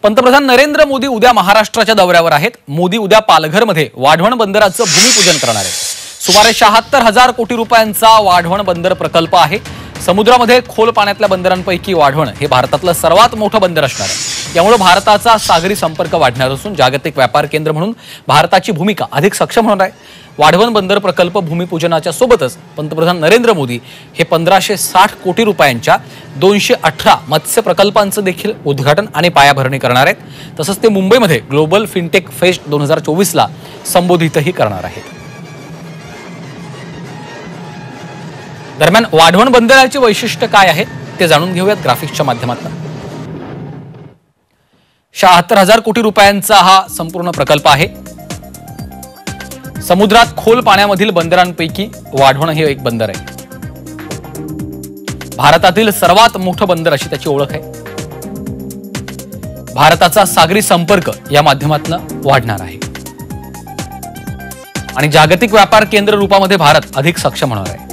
पंतप्रधान नरेंद्र मोदी उद्या महाराष्ट्राच्या दौऱ्यावर आहेत। मोदी उद्या पालघरमध्ये वाढवण बंदराचं भूमिपूजन करणार आहेत। सुमारे 76,000 कोटी रुपयांचा वाढवण बंदर प्रकल्प आहे। समुद्रामध्ये खोल पाण्यातल्या बंदरांपैकी वाढवण हे भारतातलं सर्वात मोठं बंदर असणार आहे। यामुळे भारताचा सागरी संपर्क वाढणार असून जागतिक व्यापार केंद्र म्हणून भारताची भूमिका अधिक सक्षम होणार आहे। वाढवण बंदर प्रकल्प भूमिपूजनाच्या सोबतच पंतप्रधान नरेंद्र मोदी हे 1560 कोटी रुपयांच्या 218 मत्स्य प्रकल्पांचं देखील उद्घाटन आणि पायाभरणी करणार आहेत। तसंच ते मुंबईमध्ये ग्लोबल फिनटेक फेस्ट 2024 ला संबोधितही करणार आहेत। दरम्यान वाढवण बंदराची वैशिष्ट्य काय आहे ते जाणून घेऊयात ग्राफिक्सच्या माध्यमातून। 76,000 कोटी रुपयांचा हा संपूर्ण प्रकल्प आहे। समुद्रात खोल पाण्यामधील बंदरांपैकी वाढवण हे एक बंदर आहे। भारतातील सर्वात मोठं बंदर अशी त्याची ओळख आहे। भारताचा सागरी संपर्क या माध्यमातून वाढणार आहे आणि जागतिक व्यापार केंद्र रूपामध्ये भारत अधिक सक्षम होणार आहे।